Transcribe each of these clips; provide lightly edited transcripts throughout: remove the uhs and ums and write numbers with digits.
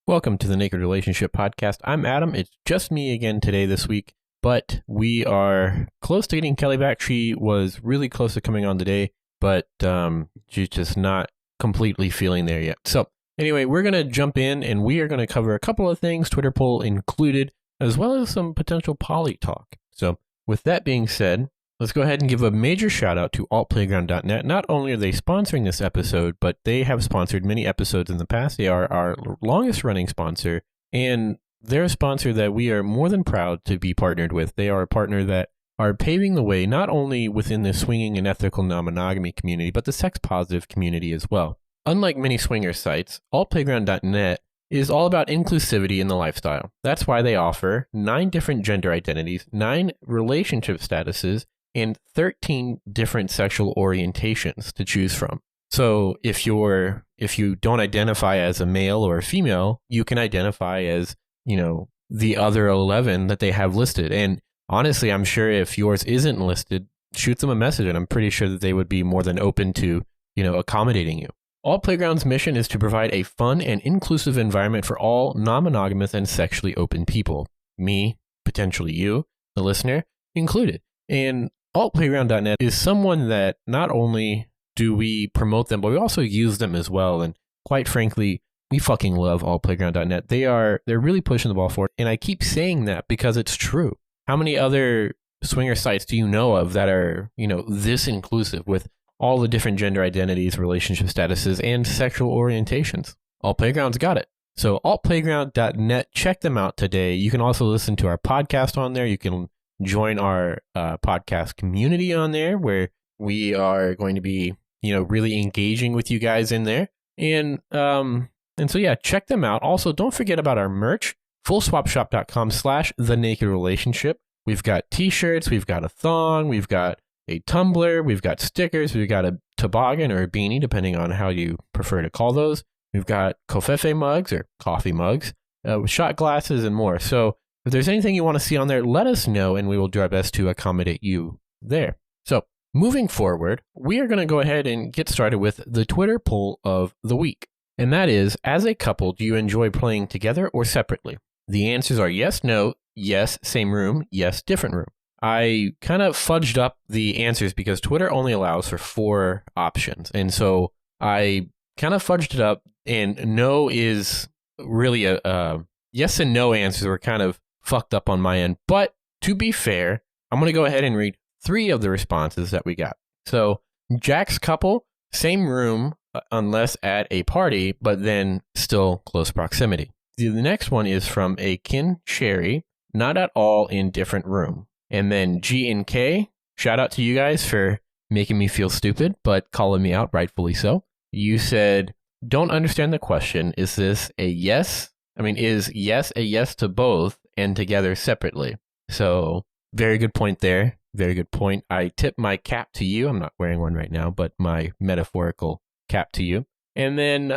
Welcome to the Naked Relationship Podcast. I'm Adam. It's just me again today this week, but we are close to getting Kelly back. She was really close to coming on today, but she's just not completely feeling there yet. So anyway, we're going to jump in and we are going to cover a couple of things, Twitter poll included, as well as some potential poly talk. So with that being said, let's go ahead and give a major shout out to altplayground.net. Not only are they sponsoring this episode, but they have sponsored many episodes in the past. They are our longest running sponsor, and they're a sponsor that we are more than proud to be partnered with. They are a partner that are paving the way not only within the swinging and ethical non-monogamy community, but the sex-positive community as well. Unlike many swinger sites, altplayground.net is all about inclusivity in the lifestyle. That's why they offer 9 different gender identities, 9 relationship statuses, and 13 different sexual orientations to choose from. So if you don't identify as a male or a female, you can identify as, the other 11 that they have listed. And honestly, I'm sure if yours isn't listed, shoot them a message and I'm pretty sure that they would be more than open to, accommodating you. All Playground's mission is to provide a fun and inclusive environment for all non-monogamous and sexually open people. Me, potentially you, the listener, included. And altplayground.net is someone that not only do we promote them, but we also use them as well. And quite frankly, we fucking love altplayground.net. They're really pushing the ball forward. And I keep saying that because it's true. How many other swinger sites do you know of that are, this inclusive with all the different gender identities, relationship statuses, and sexual orientations? Altplayground's got it. So altplayground.net, check them out today. You can also listen to our podcast on there. You can join our podcast community on there where we are going to be, really engaging with you guys in there. And so, yeah, check them out. Also, don't forget about our merch, fullswapshop.com/thenakedrelationship. We've got t-shirts, we've got a thong, we've got a tumbler, we've got stickers, we've got a toboggan or a beanie, depending on how you prefer to call those. We've got kofefe mugs or coffee mugs, with shot glasses and more. So if there's anything you want to see on there, let us know and we will do our best to accommodate you there. So moving forward, we are going to go ahead and get started with the Twitter poll of the week. And that is, as a couple, do you enjoy playing together or separately? The answers are yes, no, yes, same room, yes, different room. I kind of fudged up the answers because Twitter only allows for 4 options. And so I kind of fudged it up, and no is really a yes and no answers were kind of fucked up on my end. But to be fair, I'm going to go ahead and read 3 of the responses that we got. So Jack's couple, same room unless at a party, but then still close proximity. The next one is from a Kin Sherry, not at all in different room. And then G and K, shout out to you guys for making me feel stupid, but calling me out, rightfully so. You said, don't understand the question. Is this a yes? Is yes a yes to both and together separately? So very good point there. Very good point. I tip my cap to you. I'm not wearing one right now, but my metaphorical cap to you. And then,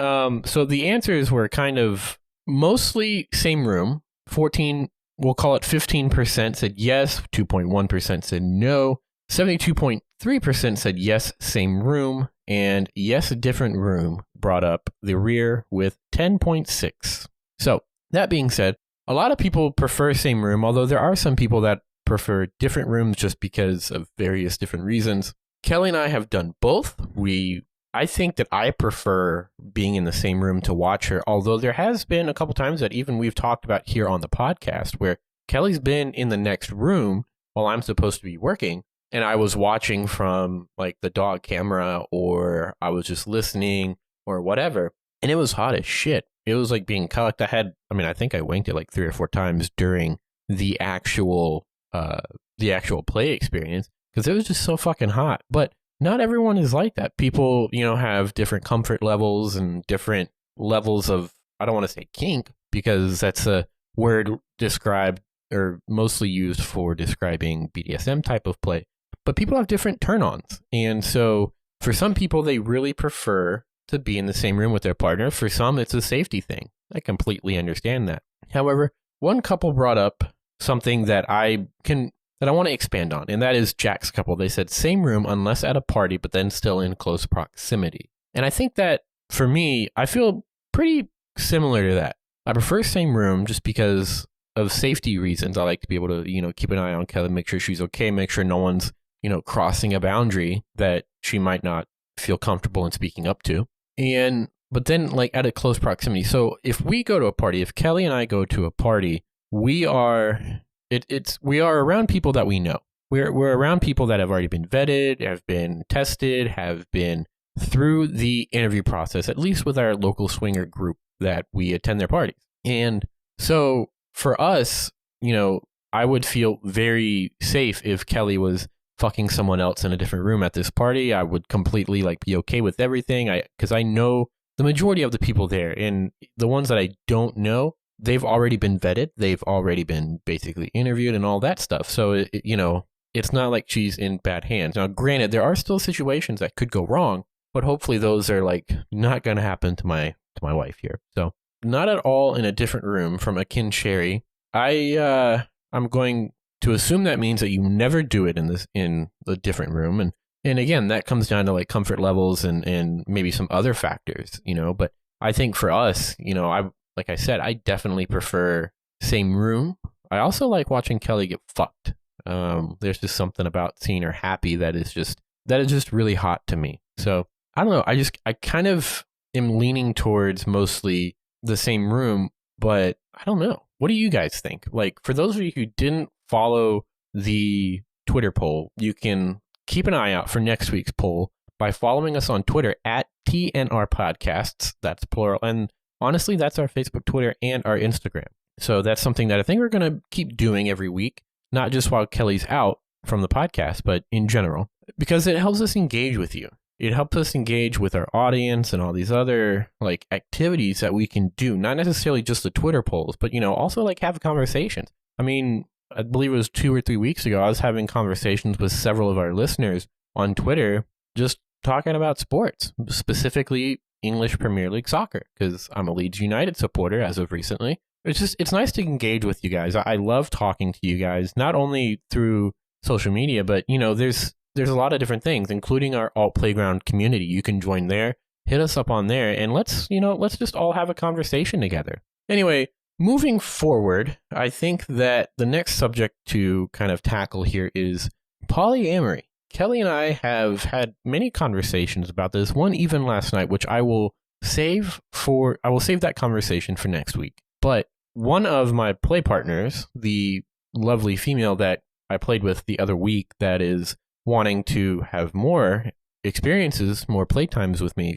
so the answers were kind of mostly same room. 14, we'll call it 15% said yes. 2.1% said no. 72.3% said yes, same room. And yes, a different room brought up the rear with 10.6. So that being said, a lot of people prefer same room, although there are some people that prefer different rooms just because of various different reasons. Kelly and I have done both. I think that I prefer being in the same room to watch her, although there has been a couple times that even we've talked about here on the podcast where Kelly's been in the next room while I'm supposed to be working, and I was watching from like the dog camera, or I was just listening or whatever, and it was hot as shit. It was like being cucked. I think I winked it like 3 or 4 times during the actual play experience because it was just so fucking hot. But not everyone is like that. People, have different comfort levels and different levels of, I don't want to say kink because that's a word described or mostly used for describing BDSM type of play. But people have different turn-ons. And so for some people, they really prefer to be in the same room with their partner. For some, it's a safety thing. I completely understand that. However, one couple brought up something that I want to expand on, and that is Jack's couple. They said same room unless at a party, but then still in close proximity. And I think that for me, I feel pretty similar to that. I prefer same room just because of safety reasons. I like to be able to, keep an eye on Kelly, make sure she's okay, make sure no one's, crossing a boundary that she might not feel comfortable in speaking up to. But then like at a close proximity. So if we go to a party, if Kelly and I go to a party, we are around people that we know. We're around people that have already been vetted, have been tested, have been through the interview process, at least with our local swinger group that we attend their parties. And so for us, I would feel very safe if Kelly was fucking someone else in a different room at this party. I would completely like be okay with everything. Because I know the majority of the people there, and the ones that I don't know, they've already been vetted. They've already been basically interviewed and all that stuff. So, it's not like she's in bad hands. Now, granted, there are still situations that could go wrong, but hopefully those are like not going to happen to my wife here. So not at all in a different room from Akin Sherry. I'm going to assume that means that you never do it in the different room. And again, that comes down to like comfort levels and maybe some other factors, but I think for us, like I said, I definitely prefer same room. I also like watching Kelly get fucked. There's just something about seeing her happy that is just really hot to me. So I don't know. I kind of am leaning towards mostly the same room, but I don't know. What do you guys think? Like, for those of you who didn't follow the Twitter poll, you can keep an eye out for next week's poll by following us on Twitter at TNR Podcasts. That's plural. And honestly, that's our Facebook, Twitter, and our Instagram. So that's something that I think we're going to keep doing every week, not just while Kelly's out from the podcast, but in general, because it helps us engage with you. It helps us engage with our audience and all these other like activities that we can do, not necessarily just the Twitter polls, but, also like have conversations. I mean, I believe it was 2 or 3 weeks ago, I was having conversations with several of our listeners on Twitter, just talking about sports, specifically English Premier League soccer, because I'm a Leeds United supporter as of recently. It's nice to engage with you guys. I love talking to you guys, not only through social media, but, there's a lot of different things, including our alt playground community. You can join there, hit us up on there, and let's just all have a conversation together. Anyway, moving forward, I think that the next subject to kind of tackle here is polyamory. Kelly and I have had many conversations about this, one even last night, which I will save that conversation for next week. But one of my play partners, the lovely female that I played with the other week that is wanting to have more experiences, more playtimes with me,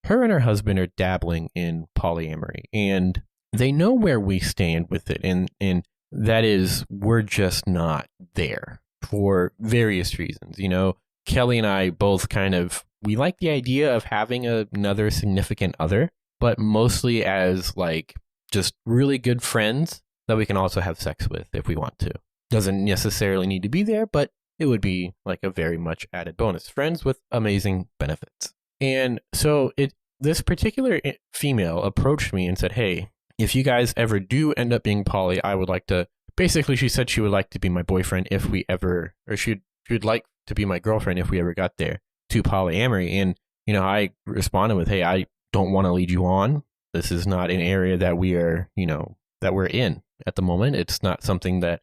her and her husband are dabbling in polyamory, and they know where we stand with it. And that is, we're just not there for various reasons. Kelly and I both we like the idea of having another significant other, but mostly as like just really good friends that we can also have sex with if we want to. Doesn't necessarily need to be there, but it would be like a very much added bonus. Friends with amazing benefits. And so this particular female approached me and said, hey, if you guys ever do end up being poly, I would like to, basically she said she would like to be my boyfriend if we ever, or she'd like to be my girlfriend if we ever got there to polyamory. And, I responded with, hey, I don't want to lead you on. This is not an area that we are, that we're in at the moment. It's not something that,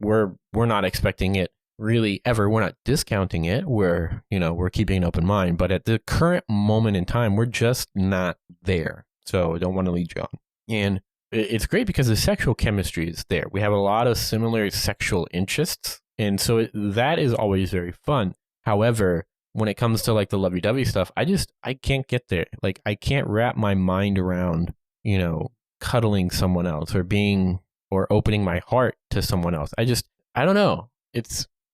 we're not expecting it really ever. We're not discounting it. We're keeping an open mind. But at the current moment in time, we're just not there. So I don't want to lead you on. And it's great because the sexual chemistry is there. We have a lot of similar sexual interests. And so that is always very fun. However, when it comes to like the lovey-dovey stuff, I can't get there. Like, I can't wrap my mind around, cuddling someone else or opening my heart to someone else. I don't know.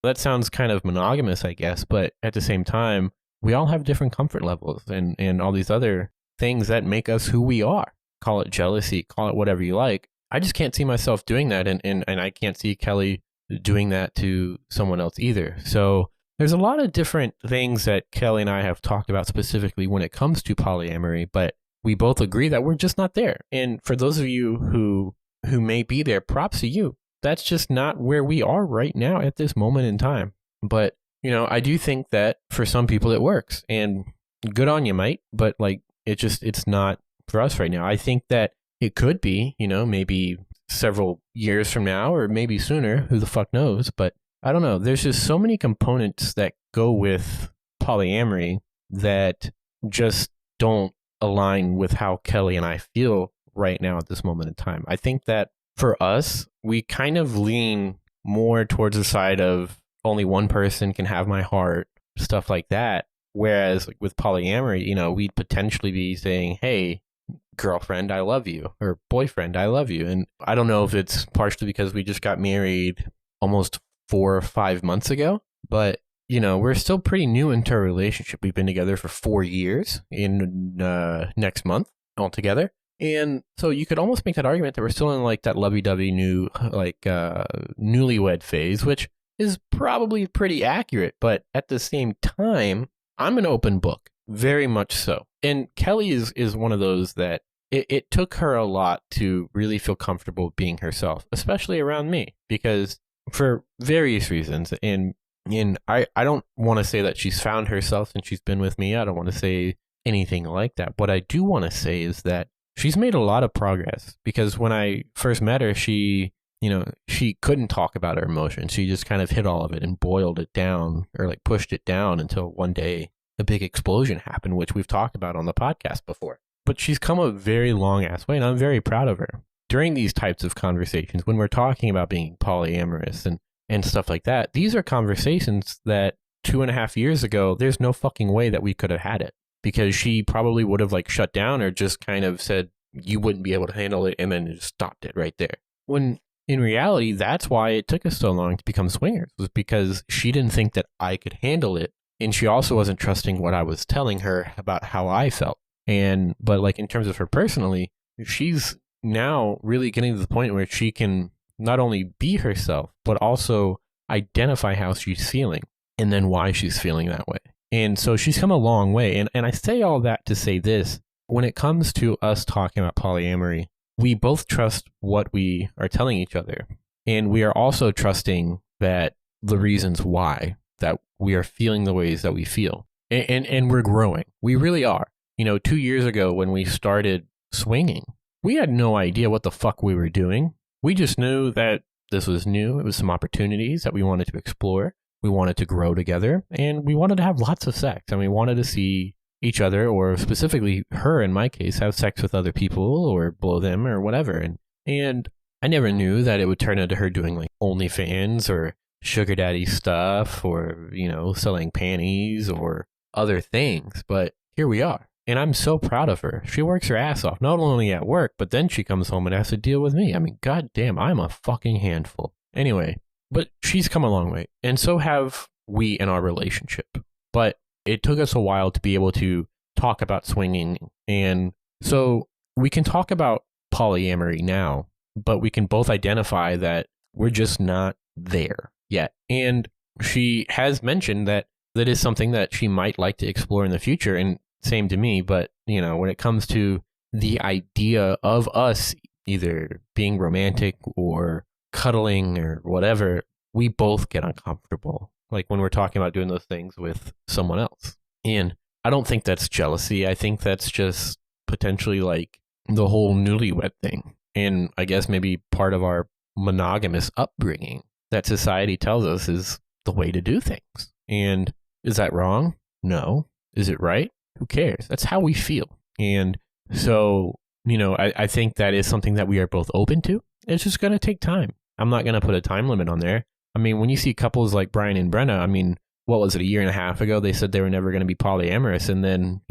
That sounds kind of monogamous, I guess, but at the same time, we all have different comfort levels and all these other things that make us who we are. Call it jealousy, call it whatever you like. I just can't see myself doing that, and I can't see Kelly doing that to someone else either. So there's a lot of different things that Kelly and I have talked about specifically when it comes to polyamory, but we both agree that we're just not there. And for those of you who may be there, props to you. That's just not where we are right now at this moment in time. But, I do think that for some people it works, and good on you, mate. But like, it's not for us right now. I think that it could be, maybe several years from now or maybe sooner. Who the fuck knows? But I don't know. There's just so many components that go with polyamory that just don't align with how Kelly and I feel right now at this moment in time. I think that for us, we kind of lean more towards the side of only one person can have my heart, stuff like that. Whereas with polyamory, we'd potentially be saying, hey, girlfriend, I love you, or boyfriend, I love you. And I don't know if it's partially because we just got married almost 4 or 5 months ago, but we're still pretty new into our relationship. We've been together for 4 years in next month altogether. And so you could almost make that argument that we're still in like that lovey-dovey new, newlywed phase, which is probably pretty accurate. But at the same time, I'm an open book, very much so. And Kelly is one of those that it took her a lot to really feel comfortable being herself, especially around me, because for various reasons. And I don't want to say that she's found herself since she's been with me. I don't want to say anything like that. What I do want to say is that she's made a lot of progress, because when I first met her, she couldn't talk about her emotions. She just kind of hid all of it and boiled it down, or like pushed it down, until one day a big explosion happened, which we've talked about on the podcast before. But she's come a very long ass way, and I'm very proud of her. During these types of conversations, when we're talking about being polyamorous and stuff like that, these are conversations that 2.5 years ago, there's no fucking way that we could have had it, because she probably would have like shut down or just kind of said you wouldn't be able to handle it, and then just stopped it right there. When in reality, that's why it took us so long to become swingers, was because she didn't think that I could handle it. And she also wasn't trusting what I was telling her about how I felt. But like in terms of her personally, she's now really getting to the point where she can not only be herself, but also identify how she's feeling and then why she's feeling that way. And so she's come a long way. And I say all that to say this: when it comes to us talking about polyamory, we both trust what we are telling each other. And we are also trusting that the reasons why that we are feeling the ways that we feel. And we're growing. We really are. 2 years ago when we started swinging, we had no idea what the fuck we were doing. We just knew that this was new. It was some opportunities that we wanted to explore. We wanted to grow together, and we wanted to have lots of sex. And we wanted to see each other, or specifically her in my case, have sex with other people or blow them or whatever. And I never knew that it would turn into her doing like OnlyFans or sugar daddy stuff, or selling panties or other things. But here we are, and I'm so proud of her. She works her ass off, not only at work, but then she comes home and has to deal with me. I mean, goddamn, I'm a fucking handful. Anyway, but she's come a long way, and so have we in our relationship. But it took us a while to be able to talk about swinging, and so we can talk about polyamory now, but we can both identify that we're just not there yet. And she has mentioned that that is something that she might like to explore in the future, and same to me. But when it comes to the idea of us either being romantic or cuddling or whatever, we both get uncomfortable, like when we're talking about doing those things with someone else. And I don't think that's jealousy. I think that's just potentially like the whole newlywed thing, and I guess maybe part of our monogamous upbringing that society tells us is the way to do things. And is that wrong? No. Is it right? Who cares? That's how we feel. And so, I think that is something that we are both open to. It's just going to take time. I'm not going to put a time limit on there. I mean, when you see couples like Brian and Brenna, I mean, what was it, 1.5 years ago, they said they were never going to be polyamorous. And then,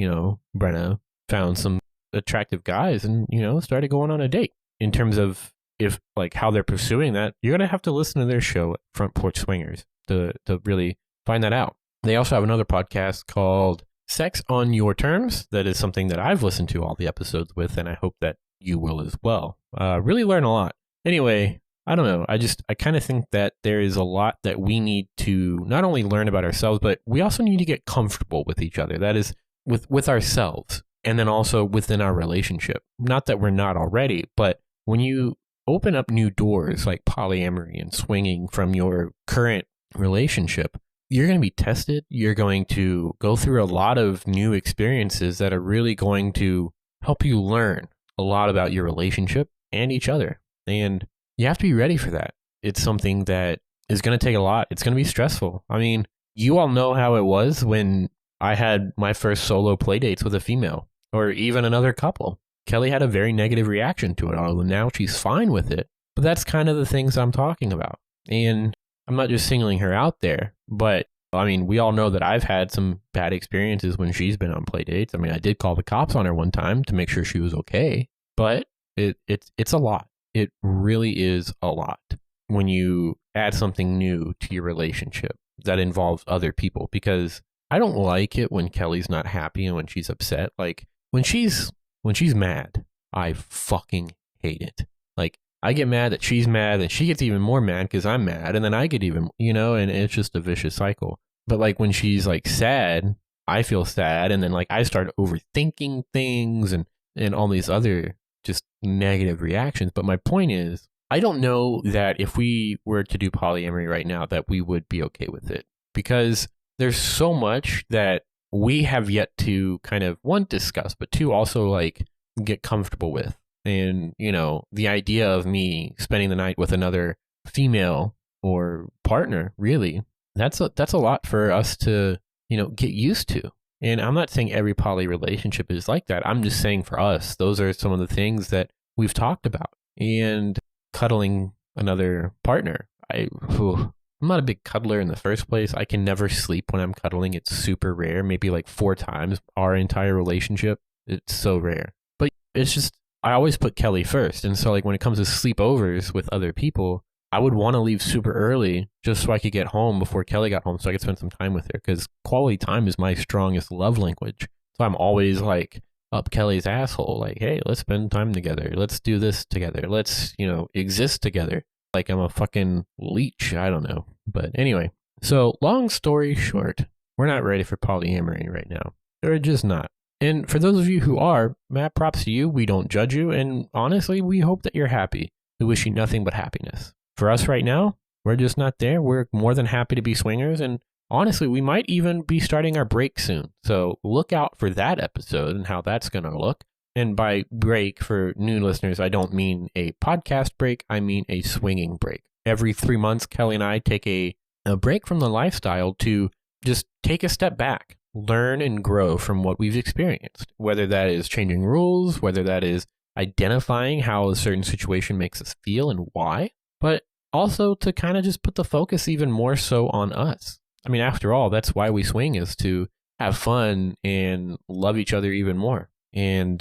Brenna found some attractive guys and, started going on a date. In terms of if like how they're pursuing that, you're going to have to listen to their show, Front Porch Swingers, to really find that out. They also have another podcast called Sex on Your Terms. That is something that I've listened to all the episodes with, and I hope that you will as well. Really learn a lot. Anyway, I don't know. I kind of think that there is a lot that we need to not only learn about ourselves, but we also need to get comfortable with each other. That is with ourselves, and then also within our relationship. Not that we're not already, but when you open up new doors like polyamory and swinging from your current relationship, you're going to be tested. You're going to go through a lot of new experiences that are really going to help you learn a lot about your relationship and each other. And you have to be ready for that. It's something that is going to take a lot. It's going to be stressful. I mean, you all know how it was when I had my first solo play dates with a female or even another couple. Kelly had a very negative reaction to it, although now she's fine with it. But that's kind of the things I'm talking about. And I'm not just singling her out there, but I mean, we all know that I've had some bad experiences when she's been on play dates. I mean, I did call the cops on her one time to make sure she was okay, but it's a lot. It really is a lot when you add something new to your relationship that involves other people, because I don't like it when Kelly's not happy and when she's upset. Like when she's mad, I fucking hate it. Like I get mad that she's mad and she gets even more mad because I'm mad, and then I get even, and it's just a vicious cycle. But like when she's like sad, I feel sad, and then like I start overthinking things and all these other just negative reactions. But my point is, I don't know that if we were to do polyamory right now that we would be okay with it, because there's so much that we have yet to kind of, one, discuss, but two, also like get comfortable with. And, the idea of me spending the night with another female or partner, really, that's a lot for us to, get used to. And I'm not saying every poly relationship is like that. I'm just saying for us, those are some of the things that we've talked about. And cuddling another partner, I'm not a big cuddler in the first place. I can never sleep when I'm cuddling. It's super rare, maybe like 4 times our entire relationship. It's so rare. But it's just, I always put Kelly first. And so like when it comes to sleepovers with other people, I would want to leave super early just so I could get home before Kelly got home so I could spend some time with her, because quality time is my strongest love language. So I'm always like up Kelly's asshole, like, hey, let's spend time together. Let's do this together. Let's, exist together. Like I'm a fucking leech. I don't know. But anyway, so long story short, we're not ready for polyamory right now. We're just not. And for those of you who are, Matt, props to you. We don't judge you. And honestly, we hope that you're happy. We wish you nothing but happiness. For us right now, we're just not there. We're more than happy to be swingers. And honestly, we might even be starting our break soon. So look out for that episode and how that's going to look. And by break, for new listeners, I don't mean a podcast break. I mean a swinging break. Every 3 months, Kelly and I take a break from the lifestyle to just take a step back, learn and grow from what we've experienced, whether that is changing rules, whether that is identifying how a certain situation makes us feel and why, but also to kind of just put the focus even more so on us. I mean, after all, that's why we swing, is to have fun and love each other even more, and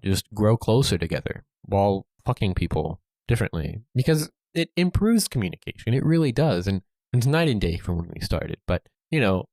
just grow closer together while fucking people differently, because it improves communication. It really does. And it's night and day from when we started. But,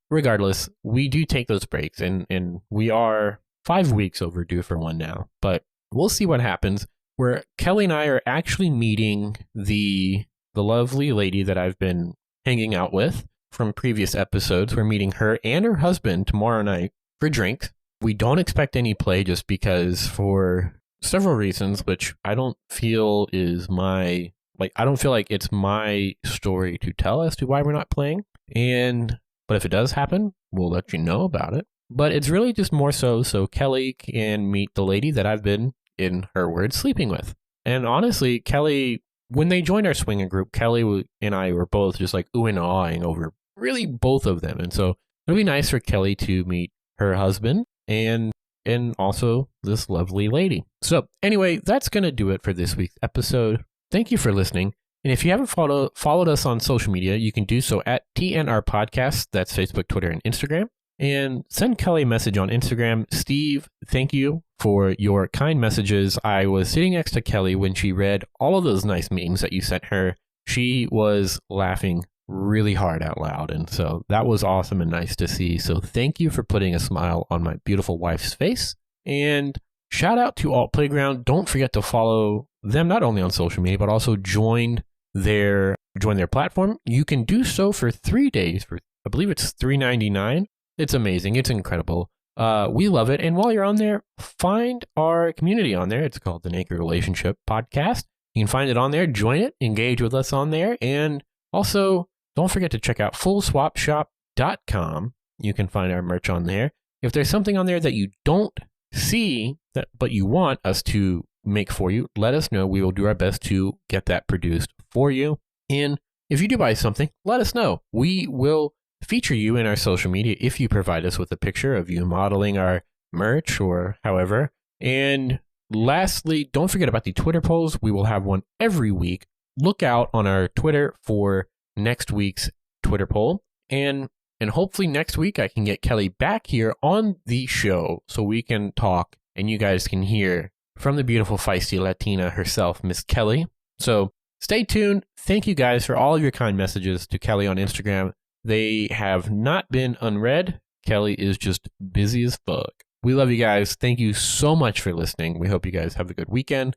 regardless, we do take those breaks, and we are 5 weeks overdue for one now. But we'll see what happens. Where Kelly and I are actually meeting the lovely lady that I've been hanging out with from previous episodes. We're meeting her and her husband tomorrow night for drinks. We don't expect any play just because, for several reasons, which I don't feel is I don't feel like it's my story to tell as to why we're not playing. But if it does happen, we'll let you know about it. But it's really just more so Kelly can meet the lady that I've been, in her words, sleeping with. And honestly, Kelly, when they joined our swinging group, Kelly and I were both just like oohing and awing over really both of them. And so it'll be nice for Kelly to meet her husband and also this lovely lady. So anyway, that's going to do it for this week's episode. Thank you for listening. And if you haven't followed us on social media, you can do so at TNR Podcast. That's Facebook, Twitter, and Instagram. And send Kelly a message on Instagram. Steve, thank you for your kind messages. I was sitting next to Kelly when she read all of those nice memes that you sent her. She was laughing really hard out loud. And so that was awesome and nice to see. So thank you for putting a smile on my beautiful wife's face. And shout out to Alt Playground. Don't forget to follow them not only on social media, but also join their platform. You can do so for 3 days for, I believe it's $3.99. It's amazing. It's incredible. We love it. And while you're on there, find our community on there. It's called the Naked Relationship Podcast. You can find it on there. Join it. Engage with us on there. And also, don't forget to check out fullswapshop.com. You can find our merch on there. If there's something on there that you don't see that, but you want us to make for you, let us know. We will do our best to get that produced for you. And if you do buy something, let us know. We will feature you in our social media if you provide us with a picture of you modeling our merch or however. And lastly, don't forget about the Twitter polls. We will have one every week. Look out on our Twitter for next week's Twitter poll. And hopefully next week I can get Kelly back here on the show so we can talk and you guys can hear from the beautiful feisty Latina herself, Miss Kelly. So stay tuned. Thank you guys for all of your kind messages to Kelly on Instagram. They have not been unread. Kelly is just busy as fuck. We love you guys. Thank you so much for listening. We hope you guys have a good weekend.